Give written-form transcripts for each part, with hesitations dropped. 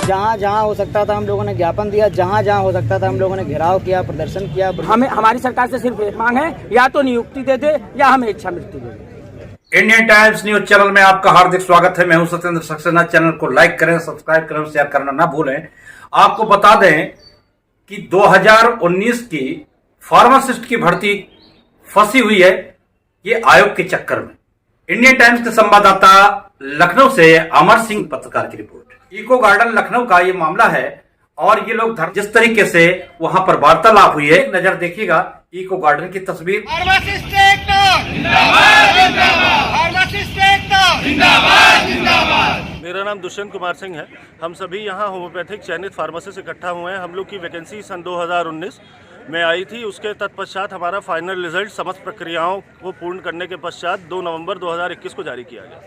जहाँ जहाँ हो सकता था हम लोगों ने ज्ञापन दिया, जहाँ जहाँ हो सकता था हम लोगों ने घेराव किया, प्रदर्शन किया। हमें हमारी सरकार से सिर्फ एक मांग है, या तो नियुक्ति दे दे या हमें इच्छा मृत्यु दे दे। इंडियन टाइम्स न्यूज चैनल में आपका हार्दिक स्वागत है। मैं हूं सत्येंद्र सक्सेना। चैनल को लाइक करें, सब्सक्राइब करें, शेयर करना ना भूलें। आपको बता दें कि 2019 की फार्मासिस्ट की भर्ती फंसी हुई है ये आयोग के चक्कर में। इंडियन टाइम्स के संवाददाता लखनऊ से अमर सिंह पत्रकार की रिपोर्ट। इको गार्डन लखनऊ का ये मामला है और ये लोग जिस तरीके से वहां पर वार्तालाप हुई है, नजर देखिएगा इको गार्डन की तस्वीर। मेरा नाम दुष्यंत कुमार सिंह है। हम सभी यहाँ होम्योपैथिक चयनित फार्मासिस्ट इकट्ठा हुए हैं। हम लोग की वैकेंसी सन 2019 में आई थी। उसके तत्पश्चात हमारा फाइनल रिजल्ट समस्त प्रक्रियाओं को पूर्ण करने के पश्चात 2 नवंबर 2021 को जारी किया गया।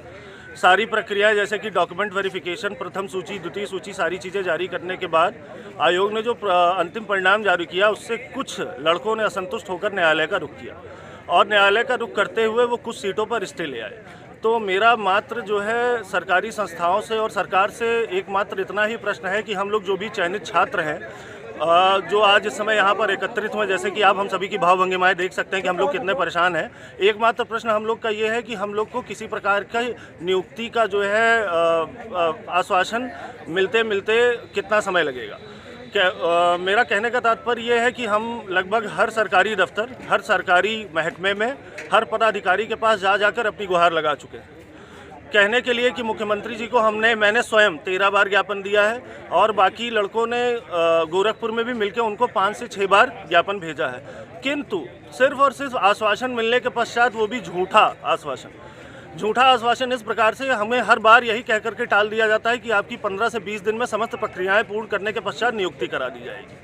सारी प्रक्रियाएं जैसे कि डॉक्यूमेंट वेरिफिकेशन, प्रथम सूची, द्वितीय सूची, सारी चीज़ें जारी करने के बाद आयोग ने जो अंतिम परिणाम जारी किया उससे कुछ लड़कों ने असंतुष्ट होकर न्यायालय का रुख किया और न्यायालय का रुख करते हुए वो कुछ सीटों पर स्टे ले आए। तो मेरा मात्र जो है सरकारी संस्थाओं से और सरकार से एकमात्र इतना ही प्रश्न है कि हम लोग जो भी चयनित छात्र हैं जो आज इस समय यहाँ पर एकत्रित हुए, जैसे कि आप हम सभी की भाव-भंगिमाएं देख सकते हैं कि हम लोग कितने परेशान हैं। एकमात्र प्रश्न हम लोग का ये है कि हम लोग को किसी प्रकार का नियुक्ति का जो है आश्वासन मिलते मिलते कितना समय लगेगा। मेरा कहने का तात्पर्य ये है कि हम लगभग हर सरकारी दफ्तर, हर सरकारी महकमे में, हर पदाधिकारी के पास जाकर अपनी गुहार लगा चुके हैं, कहने के लिए कि मुख्यमंत्री जी को मैंने स्वयं 13 बार ज्ञापन दिया है और बाकी लड़कों ने गोरखपुर में भी मिलकर उनको 5 से 6 बार ज्ञापन भेजा है। किंतु सिर्फ और सिर्फ आश्वासन मिलने के पश्चात, वो भी झूठा आश्वासन इस प्रकार से हमें हर बार यही कह करके टाल दिया जाता है कि आपकी 15 से 20 दिन में समस्त प्रक्रियाएं पूर्ण करने के पश्चात नियुक्ति करा दी जाएगी।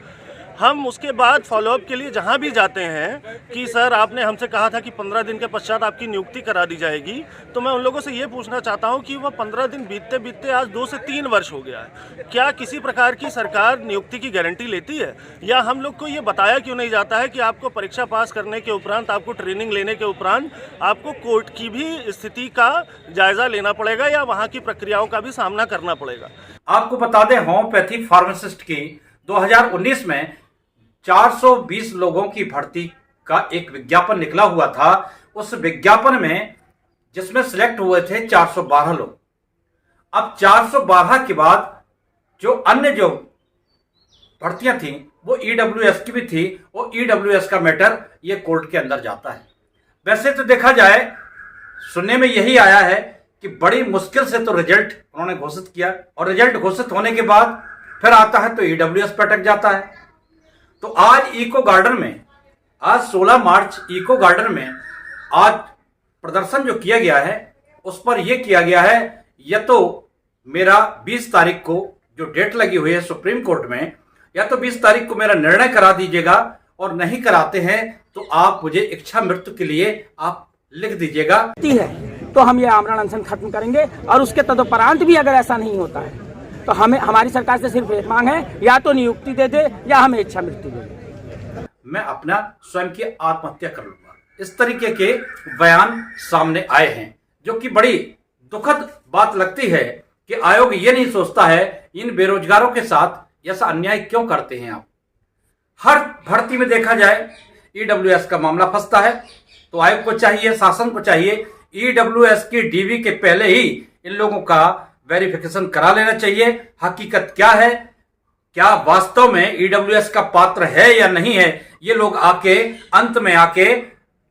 हम उसके बाद फॉलोअप के लिए जहां भी जाते हैं कि सर आपने हमसे कहा था कि 15 दिन के पश्चात आपकी नियुक्ति करा दी जाएगी, तो मैं उन लोगों से ये पूछना चाहता हूं कि वह 15 दिन बीतते बीतते आज 2 से 3 वर्ष हो गया है। क्या किसी प्रकार की सरकार नियुक्ति की गारंटी लेती है, या हम लोग को ये बताया क्यों नहीं जाता है कि आपको परीक्षा पास करने के उपरांत, आपको ट्रेनिंग लेने के उपरांत आपको कोर्ट की भी स्थिति का जायजा लेना पड़ेगा या वहाँ की प्रक्रियाओं का भी सामना करना पड़ेगा। आपको बता दें होम्योपैथिक फार्मासिस्ट की 2019 में 420 लोगों की भर्ती का एक विज्ञापन निकला हुआ था। उस विज्ञापन में जिसमें सिलेक्ट हुए थे 412 लोग। अब 412 के बाद जो अन्य जो भर्तियां थी वो ईडब्ल्यूएस की भी थी। वो ईडब्ल्यूएस का मैटर ये कोर्ट के अंदर जाता है। वैसे तो देखा जाए, सुनने में यही आया है कि बड़ी मुश्किल से तो रिजल्ट उन्होंने घोषित किया और रिजल्ट घोषित होने के बाद फिर आता है तो ईडब्ल्यूएस पे अटक जाता है। तो आज इको गार्डन में, आज 16 मार्च इको गार्डन में आज प्रदर्शन जो किया गया है उस पर यह किया गया है, या तो मेरा 20 तारीख को जो डेट लगी हुई है सुप्रीम कोर्ट में, या तो 20 तारीख को मेरा निर्णय करा दीजिएगा, और नहीं कराते हैं तो आप मुझे इच्छा मृत्यु के लिए आप लिख दीजिएगा। तो हम ये आमरण अनशन खत्म करेंगे और उसके तदुपरांत भी अगर ऐसा नहीं होता है तो हमें हमारी सरकार से सिर्फ एक मांग है, या तो नियुक्ति दे दे या हमें इच्छा मृत्यु दे दे। मैं अपना स्वयं की आत्महत्या कर लूंगा। इस तरीके के बयान सामने आए हैं, जो कि बड़ी दुखद बात लगती है कि आयोग ये नहीं सोचता है इन बेरोजगारों के साथ ऐसा अन्याय क्यों करते हैं। आप हर भर्ती में देखा जाए ईडब्ल्यूएस का मामला फंसता है, तो आयोग को चाहिए, शासन को चाहिए, ईडब्ल्यूएस की डीवी के पहले ही इन लोगों का वेरिफिकेशन करा लेना चाहिए। हकीकत क्या है, क्या वास्तव में ईडब्ल्यूएस का पात्र है या नहीं है, ये लोग आके अंत में आके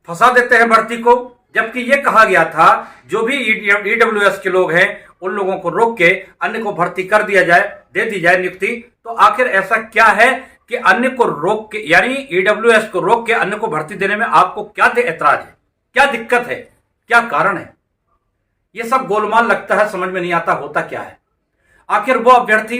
फंसा देते हैं भर्ती को। जबकि ये कहा गया था जो भी ईडब्ल्यूएस के लोग हैं उन लोगों को रोक के अन्य को भर्ती कर दिया जाए, दे दी जाए नियुक्ति। तो आखिर ऐसा क्या है कि अन्य को रोक के, यानी ईडब्ल्यूएस को रोक के अन्य को भर्ती देने में आपको क्या ऐतराज है, क्या दिक्कत है, क्या कारण है? ये सब गोलमाल लगता है, समझ में नहीं आता होता क्या है। आखिर वो अभ्यर्थी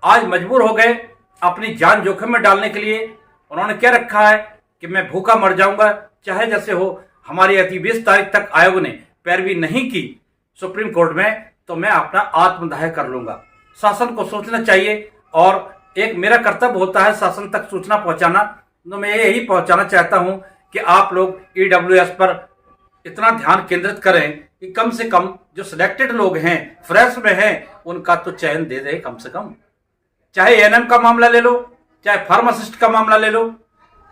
आज मजबूर हो गए अपनी जान जोखिम में डालने के लिए। उन्होंने क्या रखा है कि मैं भूखा मर जाऊंगा, चाहे जैसे हो। हमारी यदि 20 तारीख तक आयोग ने पैरवी नहीं की सुप्रीम कोर्ट में तो मैं अपना आत्मदाह कर लूंगा। शासन को सोचना चाहिए, और एक मेरा कर्तव्य होता है शासन तक सूचना पहुंचाना। तो मैं यही पहुंचाना चाहता हूं कि आप लोग ईडब्ल्यूएस पर इतना ध्यान केंद्रित करें कि कम से कम जो सिलेक्टेड लोग हैं, फ्रेश में हैं, उनका तो चयन दे दे कम से कम। चाहे एएनएम का मामला ले लो, चाहे फार्मासिस्ट का मामला ले लो,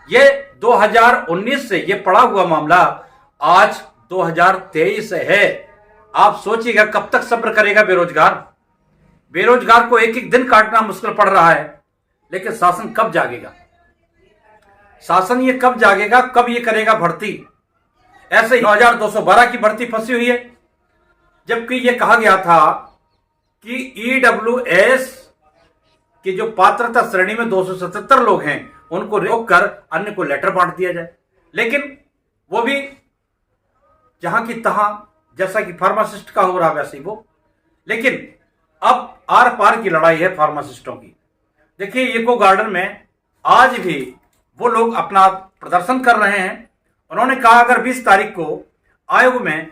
ये 2019 से ये पड़ा हुआ मामला आज 2023 है। आप सोचिएगा कब तक सब्र करेगा बेरोजगार को एक एक दिन काटना मुश्किल पड़ रहा है, लेकिन शासन कब जागेगा? शासन ये कब जागेगा, कब ये करेगा भर्ती? ऐसे 9212 की भर्ती फंसी हुई है, जबकि ये कहा गया था कि ईडब्ल्यूएस की जो पात्रता श्रेणी में 277 लोग हैं उनको रोककर अन्य को लेटर बांट दिया जाए। लेकिन वो भी जहां की तहां, जैसा कि फार्मासिस्ट का हो रहा वैसे ही वो। लेकिन अब आर पार की लड़ाई है फार्मासिस्टों की। देखिए, इको गार्डन में आज भी वो लोग अपना प्रदर्शन कर रहे हैं। उन्होंने कहा अगर 20 तारीख को आयोग में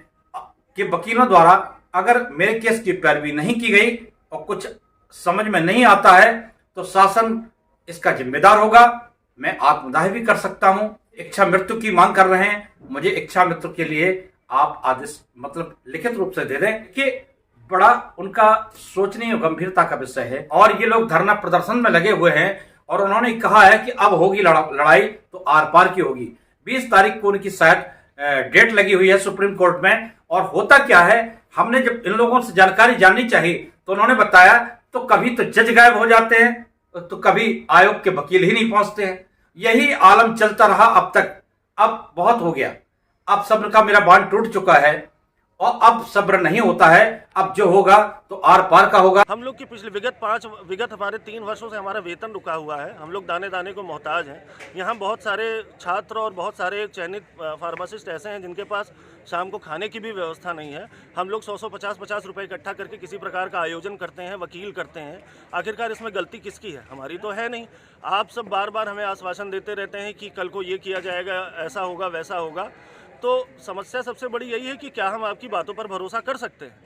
के वकीलों द्वारा अगर मेरे केस की पैरवी नहीं की गई और कुछ समझ में नहीं आता है तो शासन इसका जिम्मेदार होगा। मैं आत्मदाह भी कर सकता हूं। इच्छा मृत्यु की मांग कर रहे हैं, मुझे इच्छा मृत्यु के लिए आप आदेश मतलब लिखित रूप से दे दें कि बड़ा उनका सोचने और गंभीरता का विषय है। और ये लोग धरना प्रदर्शन में लगे हुए हैं और उन्होंने कहा है कि अब होगी लड़ाई तो आर पार की होगी। 20 तारीख को उनकी शायद डेट लगी हुई है सुप्रीम कोर्ट में। और होता क्या है, हमने जब इन लोगों से जानकारी जाननी चाहिए तो उन्होंने बताया तो कभी तो जज गायब हो जाते हैं तो कभी आयोग के वकील ही नहीं पहुंचते हैं। यही आलम चलता रहा अब तक। अब बहुत हो गया, अब सब्र का मेरा बांध टूट चुका है और अब सब्र नहीं होता है। अब जो होगा तो आर पार का होगा। हम लोग की पिछले विगत हमारे 3 वर्षों से हमारा वेतन रुका हुआ है। हम लोग दाने दाने को मोहताज हैं। यहाँ बहुत सारे छात्र और बहुत सारे चयनित फार्मासिस्ट ऐसे हैं जिनके पास शाम को खाने की भी व्यवस्था नहीं है। हम लोग 100-150 रुपये इकट्ठा करके किसी प्रकार का आयोजन करते हैं, वकील करते हैं। आखिरकार इसमें गलती किसकी है? हमारी तो है नहीं। आप सब बार बार हमें आश्वासन देते रहते हैं कि कल को ये किया जाएगा, ऐसा होगा, वैसा होगा। तो समस्या सबसे बड़ी यही है कि क्या हम आपकी बातों पर भरोसा कर सकते हैं?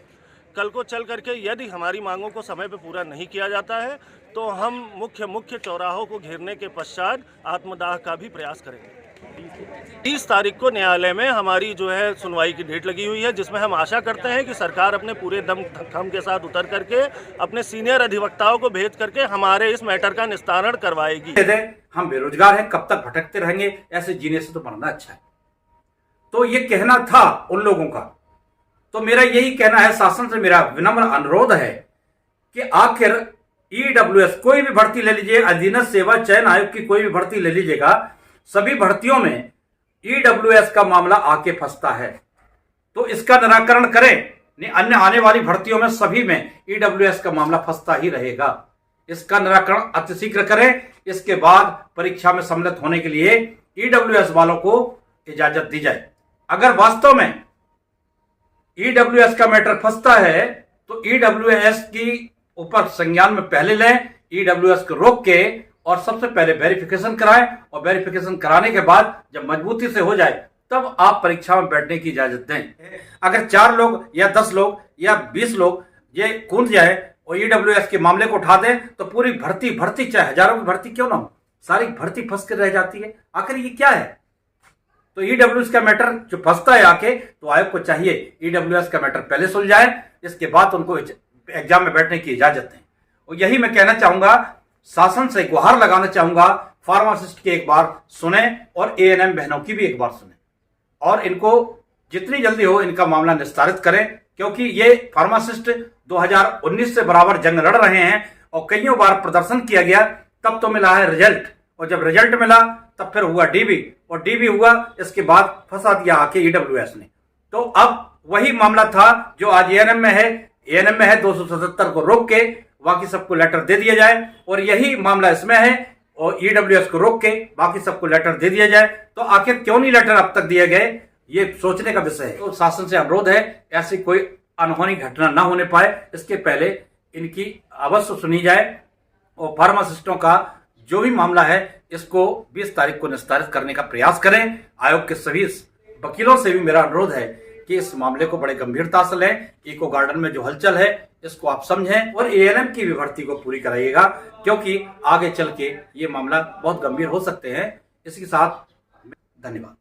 कल को चल करके यदि हमारी मांगों को समय पर पूरा नहीं किया जाता है तो हम मुख्य चौराहों को घेरने के पश्चात आत्मदाह का भी प्रयास करेंगे। 30 तारीख को न्यायालय में हमारी जो है सुनवाई की डेट लगी हुई है, जिसमें हम आशा करते हैं कि सरकार अपने पूरे दम के साथ उतर करके अपने सीनियर अधिवक्ताओं को भेज करके हमारे इस मैटर का निस्तारण करवाएगी। हम बेरोजगार हैं, कब तक भटकते रहेंगे? ऐसे जीने से तो मरना अच्छा है। तो ये कहना था उन लोगों का। तो मेरा यही कहना है, शासन से मेरा विनम्र अनुरोध है कि आखिर ईडब्ल्यूएस कोई भी भर्ती ले लीजिए, अधीनस्थ सेवा चयन आयोग की कोई भी भर्ती ले लीजिएगा, सभी भर्तियों में ईडब्ल्यूएस का मामला आके फंसता है। तो इसका निराकरण करें। नहीं, अन्य आने वाली भर्तियों में सभी में ईडब्ल्यूएस का मामला फंसता ही रहेगा। इसका निराकरण अतिशीघ्र करें। इसके बाद परीक्षा में सम्मिलित होने के लिए ईडब्ल्यूएस वालों को इजाजत दी जाए। अगर वास्तव में ईडब्ल्यूएस का मैटर फंसता है तो ईडब्ल्यूएस की ऊपर संज्ञान में पहले लें, ईडब्ल्यूएस को रोक के और सबसे पहले वेरिफिकेशन कराएं और वेरिफिकेशन कराने के बाद जब मजबूती से हो जाए तब आप परीक्षा में बैठने की इजाजत दें। अगर 4 लोग या 10 लोग या 20 लोग ये कूद जाए और ईडब्ल्यूएस के मामले को उठा दें तो पूरी भर्ती चाहे हजारों की भर्ती क्यों ना हो, सारी भर्ती फंस कर रह जाती है। आखिर ये क्या है? तो ईडब्ल्यूएस का मैटर जो फंसता है आके, तो आयोग को चाहिए ईडब्ल्यूएस का मैटर पहले सुलझाए, इसके बाद उनको एग्जाम में बैठने की इजाजत दें। और यही मैं कहना चाहूंगा, शासन से गुहार लगाना चाहूंगा, फार्मासिस्ट की एक बार सुने और एएनएम बहनों की भी एक बार सुने और इनको जितनी जल्दी हो इनका मामला निस्तारित करें। क्योंकि ये फार्मासिस्ट 2019 से बराबर जंग लड़ रहे हैं और कईयों बार प्रदर्शन किया गया, तब तो मिला है रिजल्ट। और जब रिजल्ट मिला तब फिर हुआ डीबी और डीबी हुआ, इसके बाद फंसा दिया आके ईडब्ल्यूएस ने। तो अब वही मामला था जो आज एएनएम में है। एएनएम में है 277 को रोक के बाकी सबको लेटर दे दिया जाए और यही मामला इसमें है और ईडब्ल्यूएस को रोक के बाकी सबको लेटर दे दिया जाए। तो आखिर क्यों नहीं लेटर अब तक दिए गए, ये सोचने का विषय है। तो शासन से अनुरोध है ऐसी कोई अनहोनी घटना ना होने पाए, इसके पहले इनकी अवश्य सुनी जाए और फार्मासिस्टों का जो भी मामला है इसको 20 तारीख को निस्तारित करने का प्रयास करें। आयोग के सभी वकीलों से भी मेरा अनुरोध है कि इस मामले को बड़े गंभीरता से लें। इको गार्डन में जो हलचल है इसको आप समझें और एएनएम की भी भर्ती को पूरी कराइएगा, क्योंकि आगे चल के ये मामला बहुत गंभीर हो सकते हैं। इसके साथ धन्यवाद।